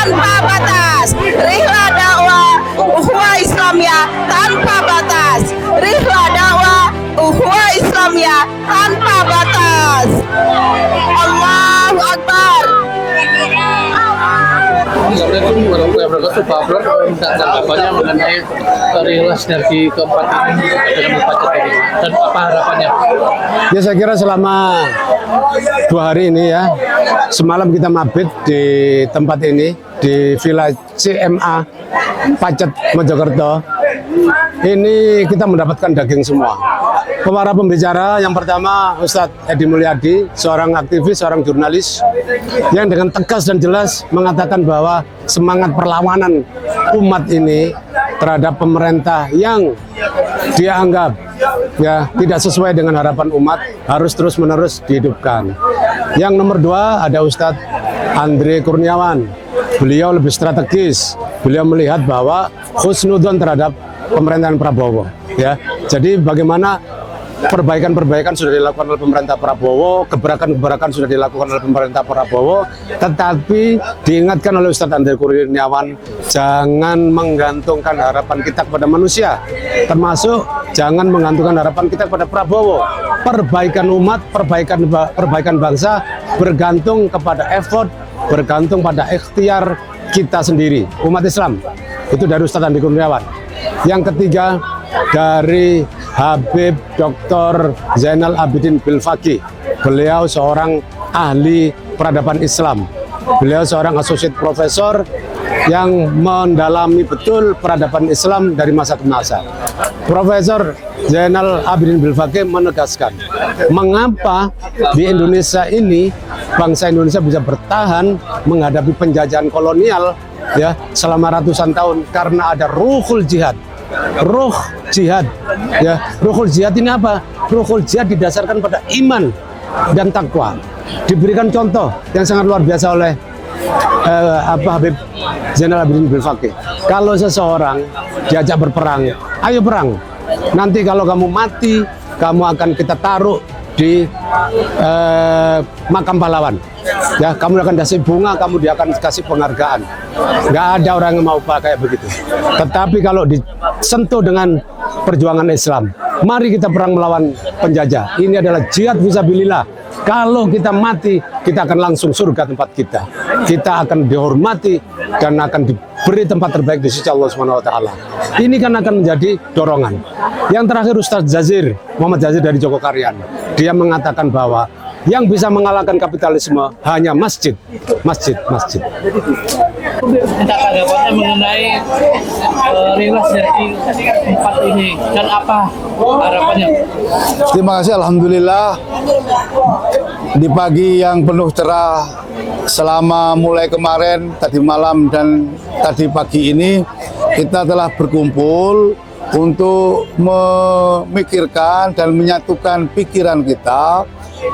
tanpa batas. Rihla dakwah ukhuwah Islamiyah tanpa batas. Rihla dakwah ukhuwah Islamiyah tanpa batas. Allahu Akbar. Assalamualaikum warahmatullahi wabarakatuh. Minta tanggapannya mengenai Rihla Sinergi keempat ini dalam upacara ini dan apa harapannya? Ya, saya kira selama 2 hari ini ya, semalam kita mabit di tempat ini di Villa CMA Pacet Mojokerto. Ini kita mendapatkan daging semua. Para pembicara yang pertama Ustadz Edi Mulyadi, seorang aktivis, seorang jurnalis yang dengan tegas dan jelas mengatakan bahwa semangat perlawanan umat ini terhadap pemerintah yang dia anggap ya tidak sesuai dengan harapan umat harus terus-menerus dihidupkan. Yang nomor 2 ada Ustadz Andre Kurniawan. Beliau lebih strategis. Beliau melihat bahwa husnudon terhadap pemerintahan Prabowo. Ya, jadi bagaimana perbaikan-perbaikan sudah dilakukan oleh pemerintah Prabowo, gebrakan-gebrakan sudah dilakukan oleh pemerintah Prabowo, tetapi diingatkan oleh Ustadz Andre Kurniawan, jangan menggantungkan harapan kita kepada manusia, termasuk jangan menggantungkan harapan kita kepada Prabowo. Perbaikan umat, perbaikan bangsa bergantung kepada effort, bergantung pada ikhtiar kita sendiri, umat Islam. Itu dari Ustadz Andre Kurniawan. Yang ketiga dari Habib Dr. Zainal Abidin Bilfaqih. Beliau seorang ahli peradaban Islam. Beliau seorang associate professor yang mendalami betul peradaban Islam dari masa ke masa. Profesor Zainal Abidin Bilfaqih menegaskan, mengapa di Indonesia ini bangsa Indonesia bisa bertahan menghadapi penjajahan kolonial ya selama ratusan tahun, karena ada ruhul jihad. Ruh jihad ya, ruhul jihad ini apa? Ruhul jihad didasarkan pada iman dan takwa. Diberikan contoh yang sangat luar biasa oleh Habib Zainal Abidin Bilfaqih. Kalau seseorang diajak berperang, ayo perang. Nanti kalau kamu mati, kamu akan kita taruh di makam pahlawan. Ya, kamu akan kasih bunga, kamu dia akan kasih penghargaan. Nggak ada orang yang mau pakai begitu. Tetapi kalau disentuh dengan perjuangan Islam, mari kita perang melawan penjajah. Ini adalah jihad fisabilillah. Kalau kita mati, kita akan langsung surga tempat kita. Kita akan dihormati dan akan diberi tempat terbaik di sisi Allah Subhanahu wa taala. Ini kan akan menjadi dorongan. Yang terakhir Ustadz Jazir, Muhammad Jazir dari Jogokarian. Dia mengatakan bahwa yang bisa mengalahkan kapitalisme hanya masjid. Masjid. Minta tanggapannya mengenai Rihla Sinergi keempat ini dan apa harapannya? Terima kasih, alhamdulillah di pagi yang penuh cerah selama mulai kemarin, tadi malam dan tadi pagi ini kita telah berkumpul untuk memikirkan dan menyatukan pikiran kita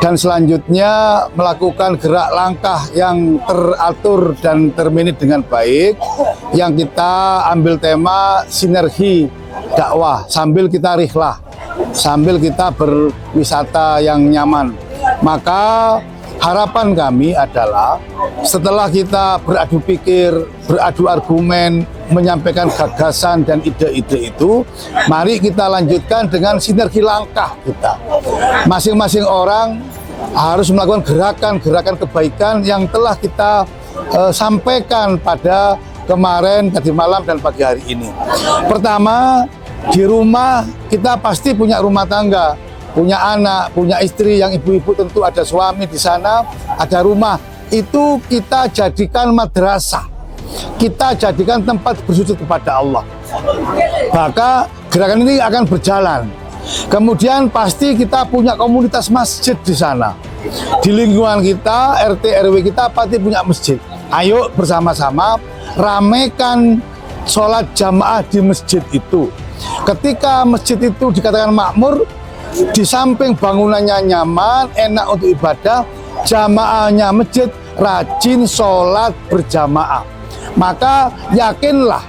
dan selanjutnya melakukan gerak langkah yang teratur dan terminit dengan baik, yang kita ambil tema sinergi dakwah sambil kita rihlah, sambil kita berwisata yang nyaman. Maka harapan kami adalah setelah kita beradu pikir, beradu argumen, menyampaikan gagasan dan ide-ide itu, mari kita lanjutkan dengan sinergi langkah kita. Masing-masing orang harus melakukan gerakan-gerakan kebaikan yang telah kita sampaikan pada kemarin, tadi malam, dan pagi hari ini. Pertama, di rumah kita pasti punya rumah tangga, punya anak, punya istri, yang ibu-ibu tentu ada suami di sana, ada rumah. Itu kita jadikan madrasah, kita jadikan tempat bersujud kepada Allah. Maka gerakan ini akan berjalan. Kemudian pasti kita punya komunitas masjid di sana. Di lingkungan kita, RT RW kita pasti punya masjid. Ayo bersama-sama ramekan sholat jamaah di masjid itu. Ketika masjid itu dikatakan makmur, di samping bangunannya nyaman, enak untuk ibadah, jamaahnya masjid rajin sholat berjamaah. Maka yakinlah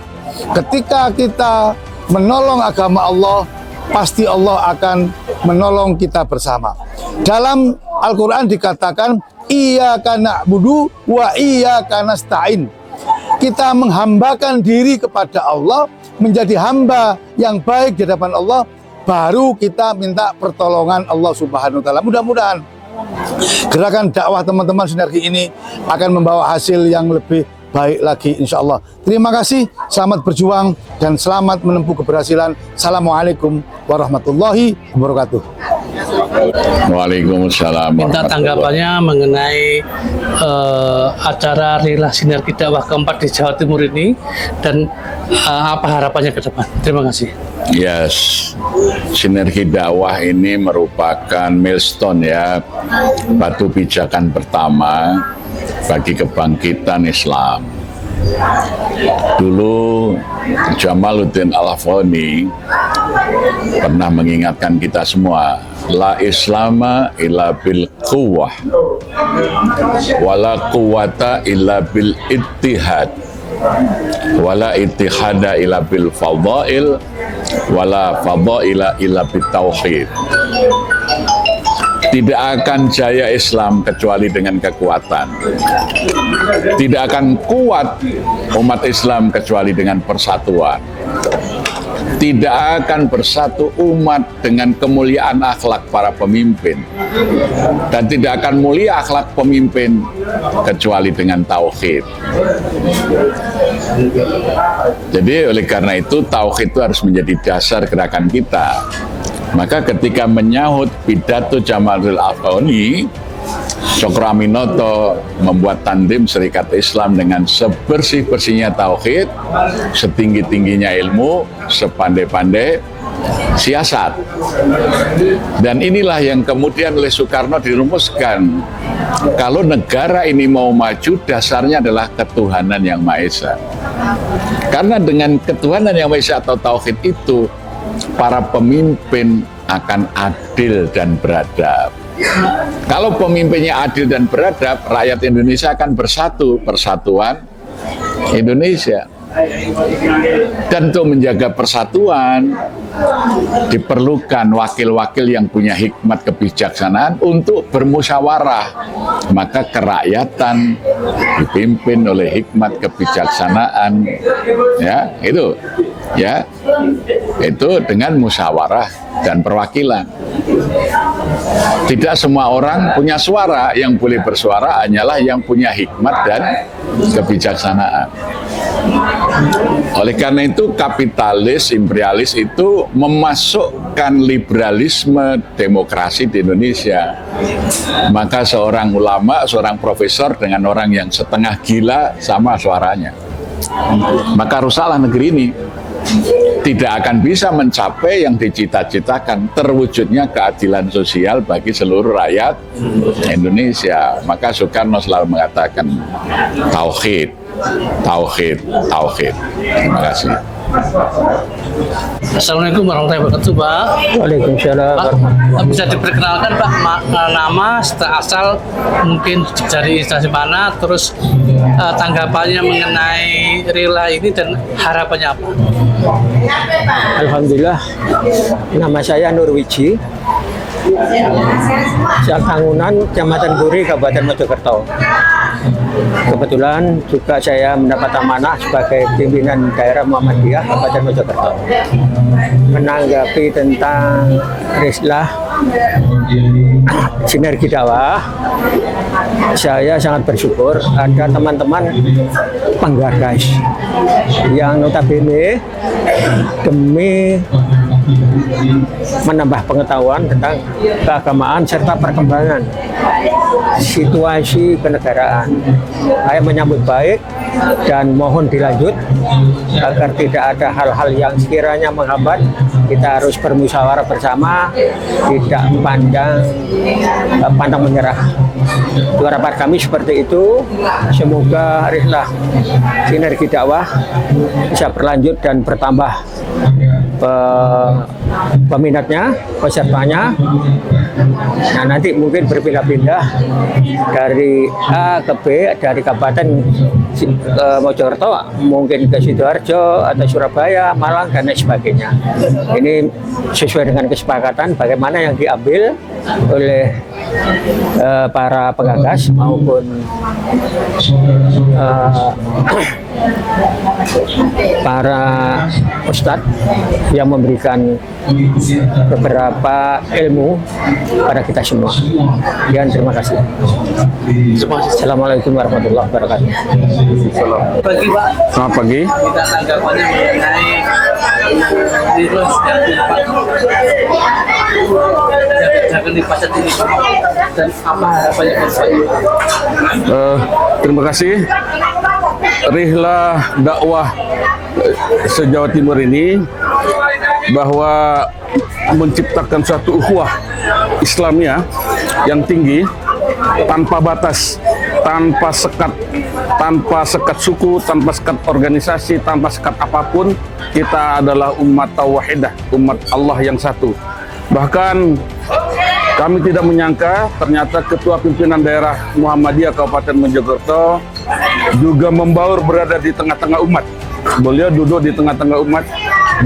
ketika kita menolong agama Allah, pasti Allah akan menolong kita bersama. Dalam Al-Quran dikatakan, iyyaka na'budu wa iyyaka nasta'in. kita menghambakan diri kepada Allah, menjadi hamba yang baik di hadapan Allah, baru kita minta pertolongan Allah Subhanahu wa taala. Mudah-mudahan gerakan dakwah teman-teman Sinergi ini akan membawa hasil yang lebih baik lagi insya Allah. Terima kasih, selamat berjuang dan selamat menempuh keberhasilan. Assalamualaikum warahmatullahi wabarakatuh. Waalaikumsalam. Minta tanggapannya mengenai acara Rihlah Sinergi Dakwah keempat di Jawa Timur ini dan apa harapannya ke depan. Terima kasih. Yes, Sinergi Dakwah ini merupakan milestone ya, batu pijakan pertama bagi kebangkitan Islam. Dulu Jamaluddin Al-Afghani pernah mengingatkan kita semua, la islama illa bil quwwah wala quwwata illa bil ittihad wala ittihada illa bil fadail wala fadaila illa bit tauhid. Tidak akan jaya Islam kecuali dengan kekuatan. Tidak akan kuat umat Islam kecuali dengan persatuan. Tidak akan bersatu umat dengan kemuliaan akhlak para pemimpin. Dan tidak akan mulia akhlak pemimpin kecuali dengan tauhid. Jadi oleh karena itu tauhid itu harus menjadi dasar gerakan kita. Maka ketika menyahut pidato Jamaluddin Al-Afghani, Cokro Aminoto membuat tandim Serikat Islam dengan sebersih-bersihnya tauhid, setinggi-tingginya ilmu, sepandai-pandai siasat. Dan inilah yang kemudian oleh Soekarno dirumuskan. Kalau negara ini mau maju, dasarnya adalah ketuhanan yang Maha Esa. Karena dengan ketuhanan yang Maha Esa atau tauhid itu, para pemimpin akan adil dan beradab. Kalau pemimpinnya adil dan beradab, rakyat Indonesia akan bersatu, persatuan Indonesia. Dan untuk menjaga persatuan, diperlukan wakil-wakil yang punya hikmat kebijaksanaan untuk bermusyawarah. Maka kerakyatan dipimpin oleh hikmat kebijaksanaan, ya itu dengan musyawarah dan perwakilan. Tidak semua orang punya suara, yang boleh bersuara hanyalah yang punya hikmat dan kebijaksanaan. Oleh karena itu kapitalis, imperialis itu memasukkan liberalisme demokrasi di Indonesia. Maka seorang ulama, seorang profesor dengan orang yang setengah gila sama suaranya. Maka rusaklah negeri ini. Tidak akan bisa mencapai yang dicita-citakan, terwujudnya keadilan sosial bagi seluruh rakyat Indonesia. Maka Soekarno selalu mengatakan tauhid, tauhid, tauhid. Terima kasih. Assalamualaikum warahmatullahi wabarakatuh, Pak. Waalaikumsalam. Pak, bisa diperkenalkan Pak nama, asal, mungkin dari instansi mana, terus tanggapannya mengenai Rihlah ini dan harapannya apa? Alhamdulillah, nama saya Nurwiji, Bangunan, Kecamatan Guri, Kabupaten Mojokerto. Kebetulan juga saya mendapat amanah sebagai pimpinan daerah Muhammadiyah Kabupaten Mojokerto. Menanggapi tentang Rihlah Sinergi Dakwah, saya sangat bersyukur ada teman-teman penggagas yang notabene demi menambah pengetahuan tentang keagamaan serta perkembangan situasi kenegaraan. Saya menyambut baik dan mohon dilanjut agar tidak ada hal-hal yang sekiranya menghambat. Kita harus bermusyawarah bersama, tidak pantang menyerah. Harapan kami seperti itu. Semoga Rihlah Sinergi Dakwah bisa berlanjut dan bertambah peminatnya, pesertanya. Nah, nanti mungkin berpindah-pindah dari A ke B, dari kabupaten Mojokerto, mungkin ke Sidoarjo atau Surabaya, Malang dan lain sebagainya. Ini sesuai dengan kesepakatan bagaimana yang diambil oleh para pengagas maupun para ustadz yang memberikan beberapa ilmu pada kita semua. Dan terima kasih. Assalamualaikum warahmatullahi wabarakatuh. Bagi Pak, Selamat pagi. kita tanggapannya mengenai virus jangan dipasat ini dan apa harapannya ke depannya? Terima kasih. Rihlah dakwah se-Jawa Timur ini bahwa menciptakan suatu ukhuwah Islamiyah yang tinggi tanpa batas, tanpa sekat suku, tanpa sekat organisasi, tanpa sekat apapun. Kita adalah umat tauhidah, umat Allah yang satu. Bahkan kami tidak menyangka ternyata Ketua Pimpinan Daerah Muhammadiyah Kabupaten Mojokerto juga membaur berada di tengah-tengah umat. Beliau duduk di tengah-tengah umat,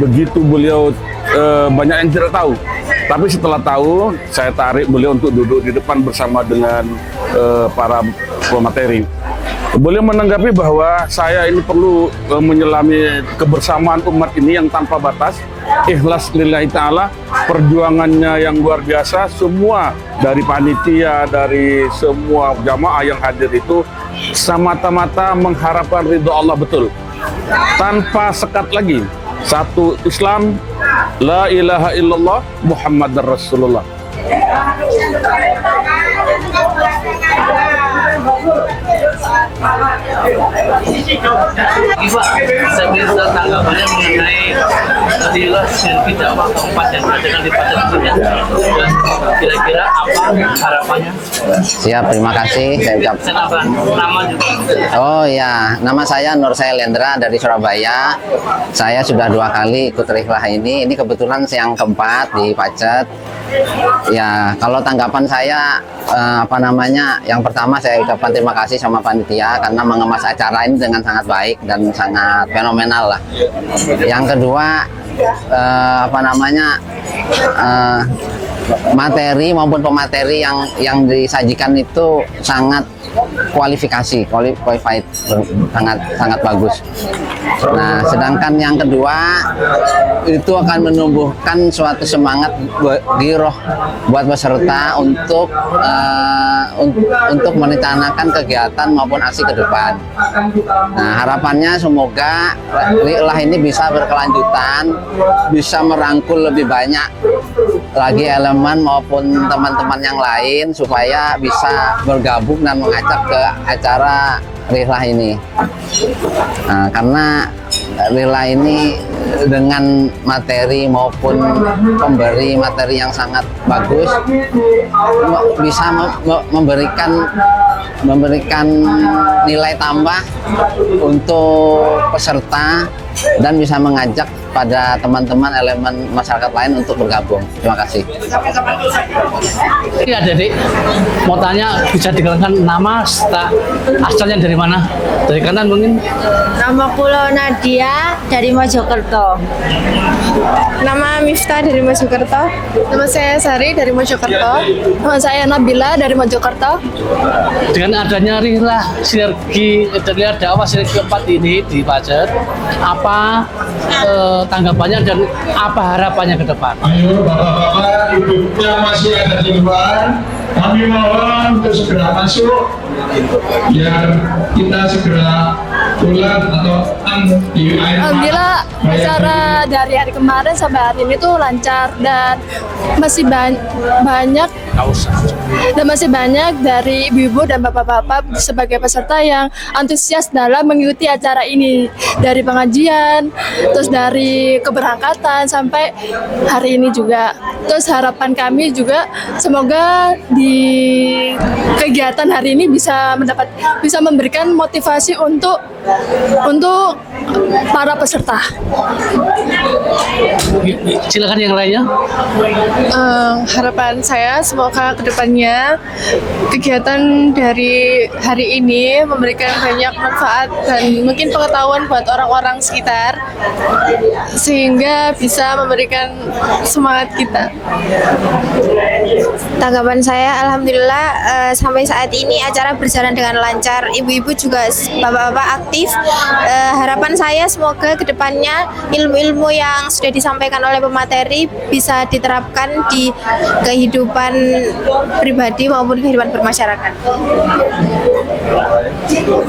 begitu beliau banyak yang tidak tahu. Tapi setelah tahu, saya tarik beliau untuk duduk di depan bersama dengan para pemateri. Beliau menanggapi bahwa saya ini perlu menyelami kebersamaan umat ini yang tanpa batas, ikhlas lillahi ta'ala, perjuangannya yang luar biasa, semua dari panitia, dari semua jamaah yang hadir itu semata-mata mengharapkan ridho Allah betul. Tanpa sekat lagi, satu Islam, la ilaha illallah, Muhammadar Rasulullah. Pak, saya minta tanggapannya mengenai rilah dan dakwah keempat yang diadakan di Pasar Cina dan kira-kira apa harapannya? Siap, terima kasih. Saya ucap. Kenapa nama juga? Oh ya, nama saya Nur Sailendra dari Surabaya. Saya sudah 2 kali ikut rihlah ini. Ini kebetulan yang keempat di Pacet. Ya, kalau tanggapan saya yang pertama saya ucapkan terima kasih sama panitia karena mengemas acara ini dengan sangat baik dan sangat fenomenal lah. Yang kedua materi maupun pemateri yang disajikan itu sangat qualified, sangat bagus. Nah, sedangkan yang kedua itu akan menumbuhkan suatu semangat giroh buat peserta untuk merencanakan kegiatan maupun aksi ke depan. Nah, harapannya semoga rihlah ini bisa berkelanjutan, bisa merangkul lebih banyak lagi elemen maupun teman-teman yang lain supaya bisa bergabung dan mengajak ke acara rihlah ini. Nah, karena rihlah ini dengan materi maupun pemberi materi yang sangat bagus bisa memberikan nilai tambah untuk peserta dan bisa mengajak pada teman-teman elemen masyarakat lain untuk bergabung. Terima kasih. Iya, Dek, mau tanya bisa dikenalkan nama asalnya dari mana? Dari kanan mungkin? Nama Pulau Nadia dari Mojokerto. Nama Miftah dari Mojokerto. Nama saya Sari dari Mojokerto. Nama saya Nabila dari Mojokerto. Dengan adanya rihlah sinergi dakwah sinergi keempat ini di Pacet, apa tanggapannya dan apa harapannya ke depan? Ayo bapak-bapak, ibu-ibu yang masih ada di luar, kami mohon untuk segera masuk biar kita segera pulang atau di air. Alhamdulillah acara dari hari kemarin sampai hari ini tuh lancar dan masih banyak dari ibu-ibu dan bapak-bapak sebagai peserta yang antusias dalam mengikuti acara ini, dari pengajian, terus dari keberangkatan sampai hari ini juga. Terus harapan kami juga semoga di kegiatan hari ini bisa memberikan motivasi untuk para peserta. Silakan yang lainnya. Harapan saya semoga semoga kedepannya kegiatan dari hari ini memberikan banyak manfaat dan mungkin pengetahuan buat orang-orang sekitar sehingga bisa memberikan semangat kita. Tanggapan saya, alhamdulillah sampai saat ini acara berjalan dengan lancar. Ibu-ibu juga, bapak-bapak aktif. Harapan saya semoga kedepannya ilmu-ilmu yang sudah disampaikan oleh pemateri bisa diterapkan di kehidupan pribadi maupun kehidupan bermasyarakat.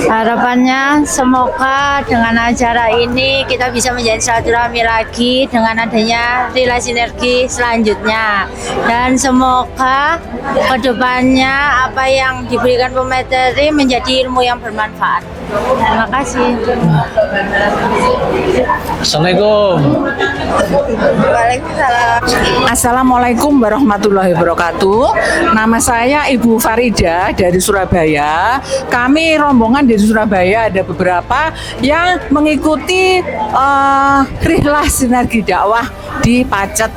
Harapannya semoga dengan acara ini kita bisa menjadi silaturahmi lagi dengan adanya Rila Sinergi selanjutnya, dan semoga kedepannya apa yang diberikan pemateri menjadi ilmu yang bermanfaat. Terima kasih. Assalamualaikum. Waalaikumsalam. Assalamualaikum warahmatullahi wabarakatuh. Nama saya Ibu Farida dari Surabaya. Kami rombongan dari Surabaya ada beberapa yang mengikuti Rihlah Sinergi Dakwah di Pacet.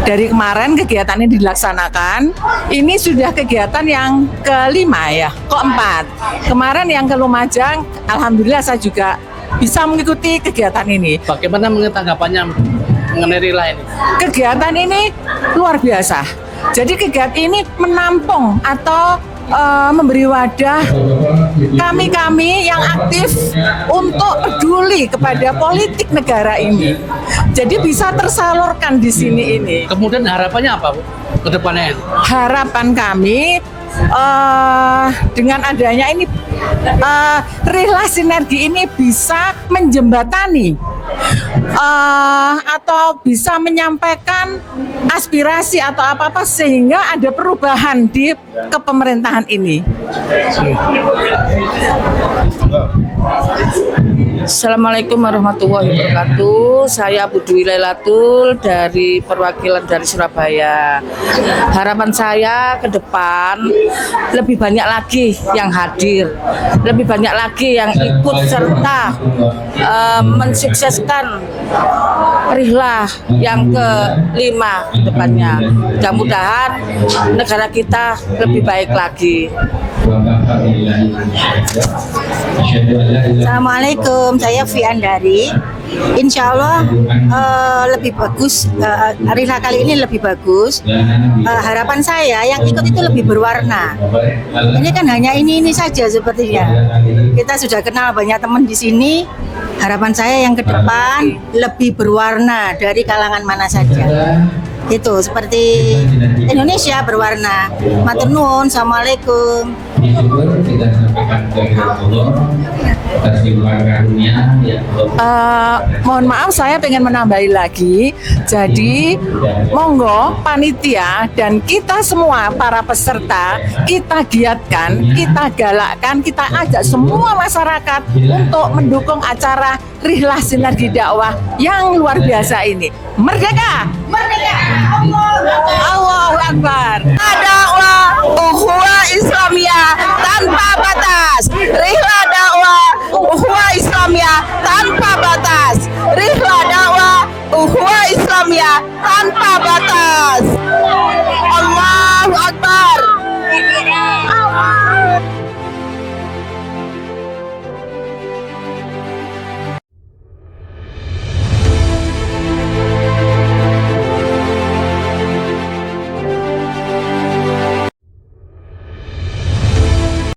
Dari kemarin kegiatan ini dilaksanakan. Ini sudah kegiatan yang kelima ya, keempat. Kemarin yang ke Lumajang, alhamdulillah saya juga bisa mengikuti kegiatan ini. Bagaimana tanggapannya mengenai Rihlah ini? Kegiatan ini luar biasa. Jadi kegiatan ini menampung atau memberi wadah kami-kami yang aktif untuk peduli kepada politik negara ini. Jadi bisa tersalurkan di sini ini. Kemudian harapannya apa, Bu, ke depannya? Harapan kami dengan adanya ini Rihlah Sinergi ini bisa menjembatani atau bisa menyampaikan aspirasi atau apa-apa sehingga ada perubahan di kepemerintahan ini. Assalamualaikum warahmatullahi wabarakatuh. Saya Bu Dwi Lailatul dari perwakilan dari Surabaya. Harapan saya ke depan lebih banyak lagi yang hadir, lebih banyak lagi yang ikut serta mensukseskan Rihlah yang kelima ke depannya. Mudah-mudahan negara kita lebih baik lagi. Assalamualaikum, saya Fiandari. Insya Allah lebih bagus, Rihlah kali ini lebih bagus. Harapan saya yang ikut itu lebih berwarna. Ini kan hanya ini saja sepertinya. Kita sudah kenal banyak teman di sini. Harapan saya yang ke depan lebih berwarna dari kalangan mana saja. Itu seperti Indonesia berwarna. Matur nuwun, assalamualaikum. Mohon maaf, saya pengen menambahi lagi. Jadi monggo panitia dan kita semua para peserta, kita giatkan, kita galakkan, kita ajak semua masyarakat untuk mendukung acara Rihlah Sinergi Dakwah yang luar biasa ini. Merdeka! Merdeka! Allahu Akbar! Dakwah Ukhuwah Islamiyah tanpa batas. Rihlah dakwah Ukhuwah Islamiyah tanpa batas. Rihlah dakwah Ukhuwah Islamiyah tanpa batas.